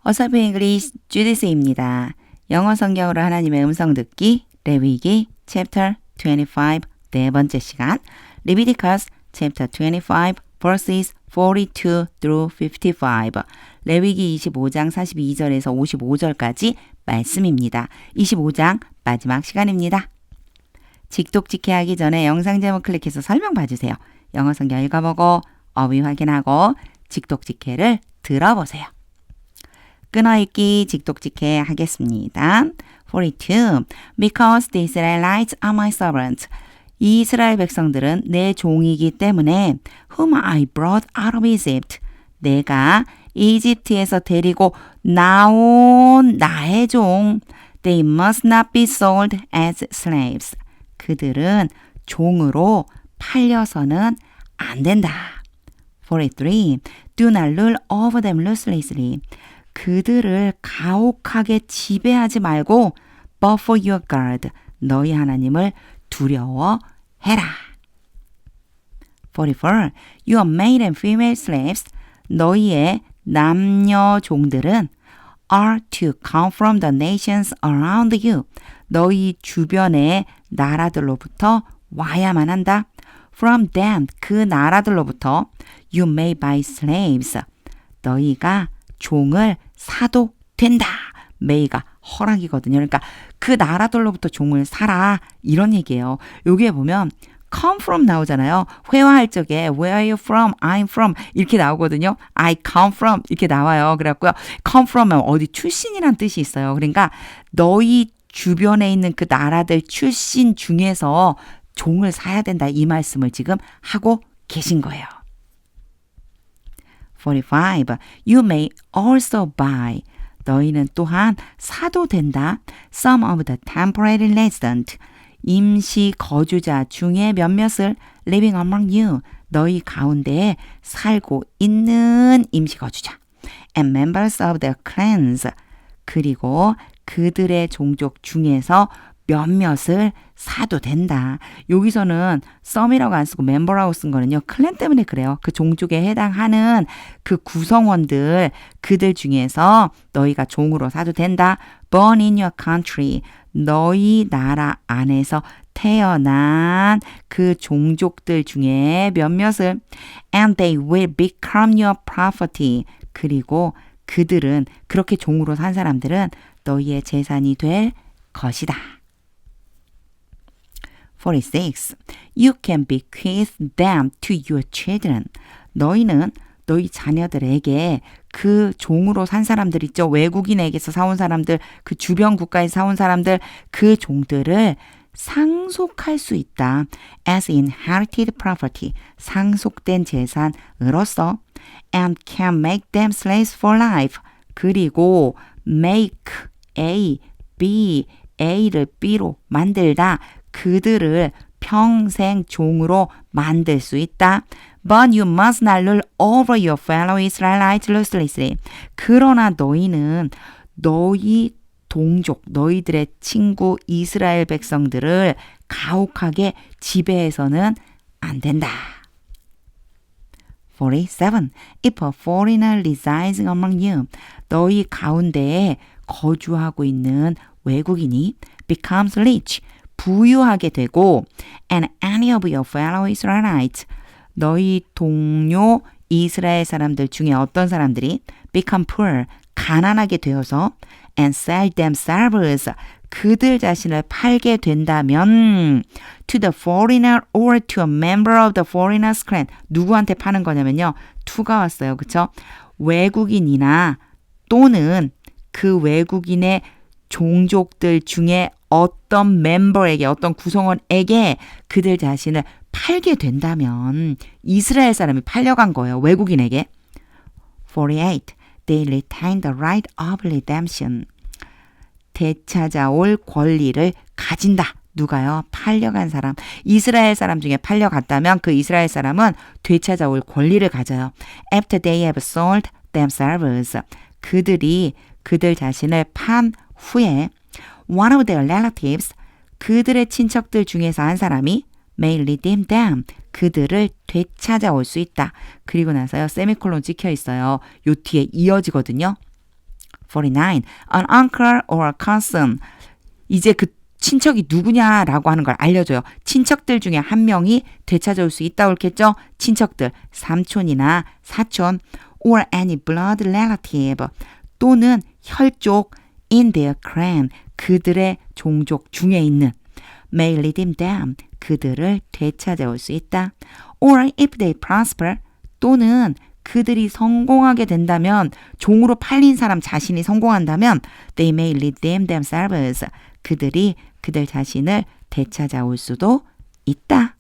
어설픈 잉글리시 주디스입니다. 영어 성경으로 하나님의 음성 듣기 레위기 챕터 25 네 번째 시간 Leviticus chapter 25 verses 42 through 55 레위기 25장 42절에서 55절까지 말씀입니다. 25장 마지막 시간입니다. 직독직해 하기 전에 영상 제목 클릭해서 설명 봐주세요. 영어 성경 읽어보고 어휘 확인하고 직독직해를 들어보세요. 끊어읽기 직독직해 하겠습니다. 42. Because the Israelites are my servants. 이 이스라엘 백성들은 내 종이기 때문에 whom I brought out of Egypt. 내가 이집트에서 데리고 나온 나의 종. They must not be sold as slaves. 그들은 종으로 팔려서는 안 된다. 43. Do not rule over them ruthlessly. 그들을 가혹하게 지배하지 말고 but for your God, 너희 하나님을 두려워해라. 44. Your male and female slaves, 너희의 남녀 종들은 are to come from the nations around you. 너희 주변의 나라들로부터 와야만 한다. From them, 그 나라들로부터 you may buy slaves. 너희가 종을 사도 된다. may가 허락이거든요. 그러니까 그 나라들로부터 종을 사라. 이런 얘기예요. 여기에 보면 come from 나오잖아요. 회화할 적에 where are you from? I'm from 이렇게 나오거든요. I come from 이렇게 나와요. 그래갖고요. come from은 어디 출신이란 뜻이 있어요. 그러니까 너희 주변에 있는 그 나라들 출신 중에서 종을 사야 된다. 이 말씀을 지금 하고 계신 거예요. 45. You may also buy. 너희는 또한 사도 된다. Some of the temporary resident. 임시 거주자 중에 몇몇을 living among you. 너희 가운데에 살고 있는 임시 거주자. And members of their clans. 그리고 그들의 종족 중에서 몇몇을 사도 된다. 여기서는 some이라고 안 쓰고 member라고 쓴 거는요. 클랜 때문에 그래요. 그 종족에 해당하는 그 구성원들 그들 중에서 너희가 종으로 사도 된다. Born in your country. 너희 나라 안에서 태어난 그 종족들 중에 몇몇을 and they will become your property. 그리고 그들은 그렇게 종으로 산 사람들은 너희의 재산이 될 것이다. 46. You can bequeath them to your children. 너희는 너희 자녀들에게 그 종으로 산 사람들 있죠. 외국인에게서 사온 사람들, 그 주변 국가에서 사온 사람들, 그 종들을 상속할 수 있다. As inherited property. 상속된 재산으로서 and can make them slaves for life. 그리고 make A, B, A를 B로 만들다. 그들을 평생 종으로 만들 수 있다. But you must not rule over your fellow Israelites ruthlessly. 그러나 너희는 너희 동족, 너희들의 친구 이스라엘 백성들을 가혹하게 지배해서는 안 된다. 47. If a foreigner resides among you, 너희 가운데에 거주하고 있는 외국인이 becomes rich, 부유하게 되고 and any of your fellow Israelites, 너희 동료 이스라엘 사람들 중에 어떤 사람들이 become poor, 가난하게 되어서 and sell themselves, 그들 자신을 팔게 된다면 to the foreigner or to a member of the foreigner's clan, 누구한테 파는 거냐면요. to가 왔어요. 그쵸? 외국인이나 또는 그 외국인의 종족들 중에 어떤 멤버에게, 어떤 구성원에게 그들 자신을 팔게 된다면 이스라엘 사람이 팔려간 거예요. 외국인에게. 48. They retain the right of redemption. 되찾아올 권리를 가진다. 누가요? 팔려간 사람. 이스라엘 사람 중에 팔려갔다면 그 이스라엘 사람은 되찾아올 권리를 가져요. After they have sold themselves. 그들이 그들 자신을 판 후에 one of their relatives, 그들의 친척들 중에서 한 사람이 may redeem them, 그들을 되찾아올 수 있다. 그리고 나서요, 세미콜론 찍혀 있어요. 요 뒤에 이어지거든요. 49. An uncle or a cousin. 이제 그 친척이 누구냐라고 하는 걸 알려줘요. 친척들 중에 한 명이 되찾아올 수 있다고 했겠죠? 친척들, 삼촌이나 사촌 or any blood relative 또는 혈족 in their clan 그들의 종족 중에 있는 may redeem them 그들을 되찾아올 수 있다. or if they prosper 또는 그들이 성공하게 된다면 종으로 팔린 사람 자신이 성공한다면 they may redeem themselves 그들이 그들 자신을 되찾아올 수도 있다.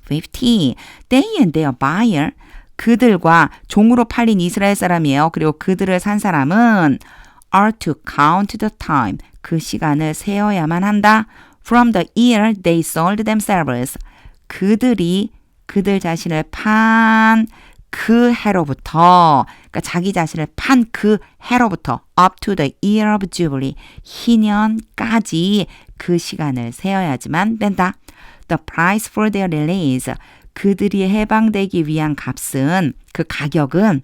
50. They and their buyer 그들과 종으로 팔린 이스라엘 사람이에요. 그리고 그들을 산 사람은 are to count the time 그 시간을 세어야만 한다. From the year they sold themselves 그들이 그들 자신을 판 그 해로부터 그러니까 자기 자신을 판 그 해로부터 up to the year of jubilee 희년까지 그 시간을 세어야지만 된다. The price for their release 그들이 해방되기 위한 값은 그 가격은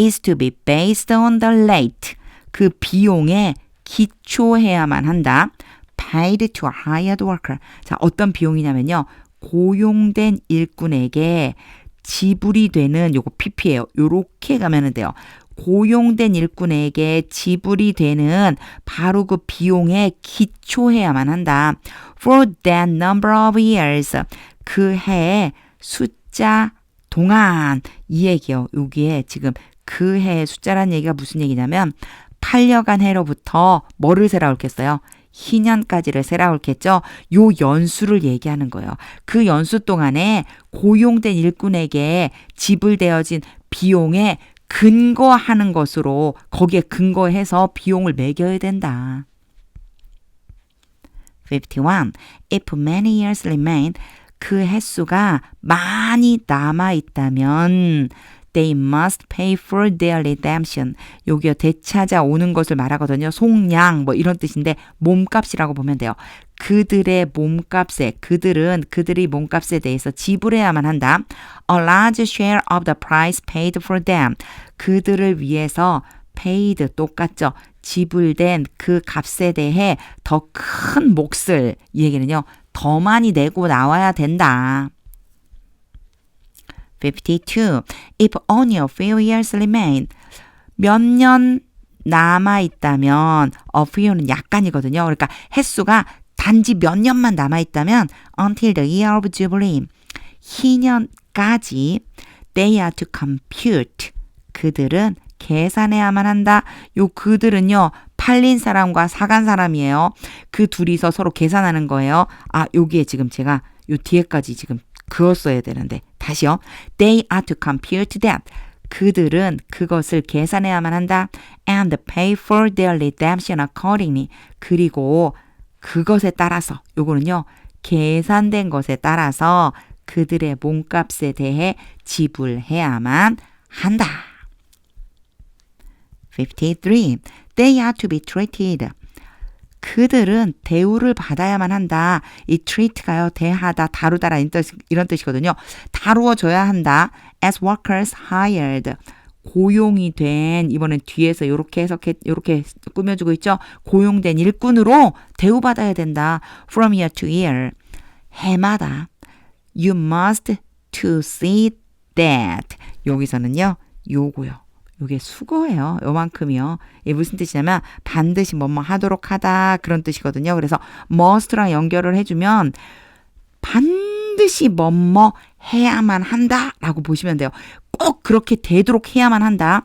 is to be based on the rate 그 비용에 기초해야만 한다. paid to a hired worker 자 어떤 비용이냐면요. 고용된 일꾼에게 지불이 되는 요거 PP예요. 요렇게 가면 돼요. 고용된 일꾼에게 지불이 되는 바로 그 비용에 기초해야만 한다. For that number of years 그 해의 숫자 동안 이 얘기요. 여기에 지금 그 해의 숫자라는 얘기가 무슨 얘기냐면 팔려간 해로부터 뭐를 세라 옳겠어요? 희년까지를 세라 옳겠죠? 요 연수를 얘기하는 거예요. 그 연수 동안에 고용된 일꾼에게 지불되어진 비용에 근거하는 것으로 거기에 근거해서 비용을 매겨야 된다. 51. If many years remain 그 횟수가 많이 남아있다면 they must pay for their redemption. 여기요 되찾아오는 것을 말하거든요. 속량 뭐 이런 뜻인데 몸값이라고 보면 돼요. 그들의 몸값에 그들이 몸값에 대해서 지불해야만 한다. A large share of the price paid for them. 그들을 위해서 paid 똑같죠. 지불된 그 값에 대해 더 큰 몫을 이 얘기는요. 더 많이 내고 나와야 된다. 52. If only a few years remain. 몇 년 남아있다면 a few는 약간이거든요. 그러니까 횟수가 단지 몇 년만 남아있다면 until the year of jubilee. 희년까지 they are to compute. 그들은 계산해야만 한다. 요 그들은요. 팔린 사람과 사간 사람이에요. 그 둘이서 서로 계산하는 거예요. 아, 여기에 지금 제가 요 뒤에까지 지금 그었어야 되는데 다시요. They are to compute that. 그들은 그것을 계산해야만 한다. And pay for their redemption accordingly. 그리고 그것에 따라서 요거는요. 계산된 것에 따라서 그들의 몸값에 대해 지불해야만 한다. 53. They are to be treated. 그들은 대우를 받아야만 한다. 이 treat가요. 대하다, 다루다라 이런 뜻이거든요. 다루어져야 한다. As workers hired. 고용이 된 이번엔 뒤에서 이렇게 해석해 이렇게 꾸며주고 있죠. 고용된 일꾼으로 대우받아야 된다. From year to year. 해마다. You must to see that. 여기서는요. 요거요. 요게 수거예요. 요만큼이요. 이게 무슨 뜻이냐면 반드시 뭐뭐 하도록 하다 그런 뜻이거든요. 그래서 must랑 연결을 해주면 반드시 뭐뭐 해야만 한다라고 보시면 돼요. 꼭 그렇게 되도록 해야만 한다.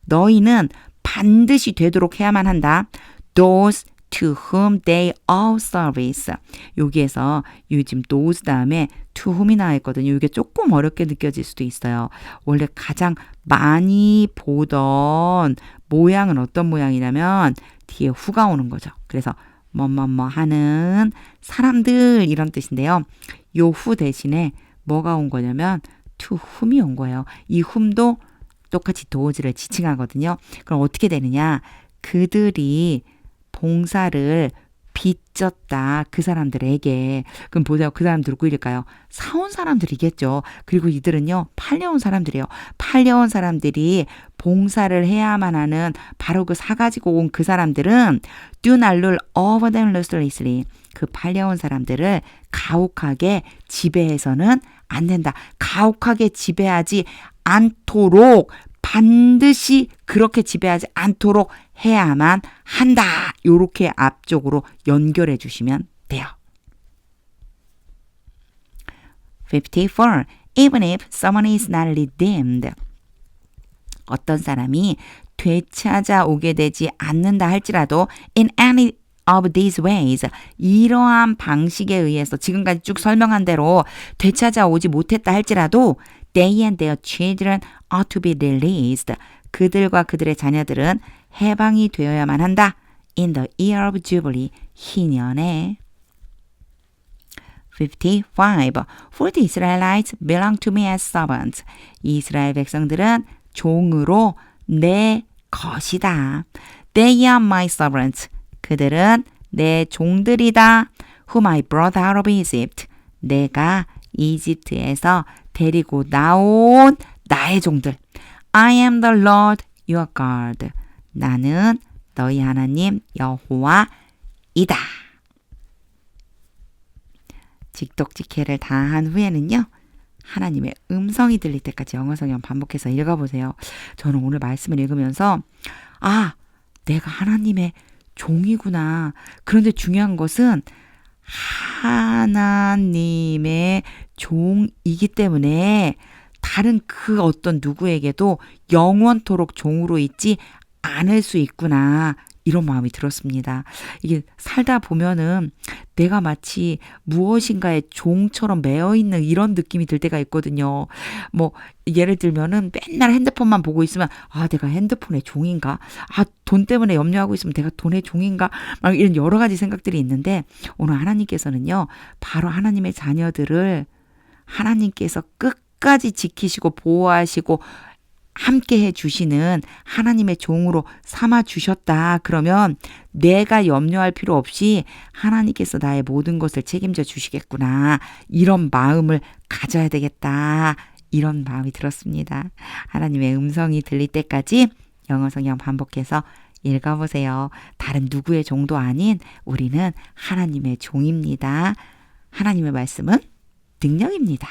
너희는 반드시 되도록 해야만 한다. Those to whom they owe service. 여기에서 요즘 those 다음에 to whom이 나와 있거든요. 이게 조금 어렵게 느껴질 수도 있어요. 원래 가장 많이 보던 모양은 어떤 모양이냐면 뒤에 who가 오는 거죠. 그래서 뭐뭐뭐 하는 사람들 이런 뜻인데요. 요 who 대신에 뭐가 온 거냐면 to whom이 온 거예요. 이 whom도 똑같이 도어즈를 지칭하거든요. 그럼 어떻게 되느냐? 그들이 봉사를 빚졌다. 그 사람들에게. 그럼 보세요. 그 사람 누구일까요? 사온 사람들이겠죠. 그리고 이들은요. 팔려온 사람들이에요. 팔려온 사람들이 봉사를 해야만 하는 바로 그 사가지고 온 그 사람들은 do not rule over them ruthlessly. 그 팔려온 사람들을 가혹하게 지배해서는 안 된다. 가혹하게 지배하지 않도록 반드시 그렇게 지배하지 않도록 해야만 한다. 요렇게 앞쪽으로 연결해 주시면 돼요. 54. Even if someone is not redeemed. 어떤 사람이 되찾아오게 되지 않는다 할지라도 in any of these ways 이러한 방식에 의해서 지금까지 쭉 설명한 대로 되찾아오지 못했다 할지라도 they and their children ought to be released. 그들과 그들의 자녀들은 해방이 되어야만 한다. In the year of Jubilee. 희년에. 55. For the Israelites belong to me as servants. 이스라엘 백성들은 종으로 내 것이다. They are my servants. 그들은 내 종들이다. Whom I brought out of Egypt. 내가 이집트에서 데리고 나온 나의 종들. I am the Lord your God. 나는 너희 하나님 여호와이다. 직독직해를 다 한 후에는요. 하나님의 음성이 들릴 때까지 영어 성경 반복해서 읽어보세요. 저는 오늘 말씀을 읽으면서 내가 하나님의 종이구나. 그런데 중요한 것은 하나님의 종이기 때문에 다른 그 어떤 누구에게도 영원토록 종으로 있지 않을 수 있구나. 이런 마음이 들었습니다. 이게 살다 보면은 내가 마치 무엇인가의 종처럼 매어있는 이런 느낌이 들 때가 있거든요. 뭐 예를 들면은 맨날 핸드폰만 보고 있으면 내가 핸드폰의 종인가? 돈 때문에 염려하고 있으면 내가 돈의 종인가? 막 이런 여러 가지 생각들이 있는데 오늘 하나님께서는요. 바로 하나님의 자녀들을 하나님께서 끝까지 지키시고 보호하시고 함께 해주시는 하나님의 종으로 삼아주셨다. 그러면 내가 염려할 필요 없이 하나님께서 나의 모든 것을 책임져 주시겠구나. 이런 마음을 가져야 되겠다. 이런 마음이 들었습니다. 하나님의 음성이 들릴 때까지 영어 성경 반복해서 읽어보세요. 다른 누구의 종도 아닌 우리는 하나님의 종입니다. 하나님의 말씀은 능력입니다.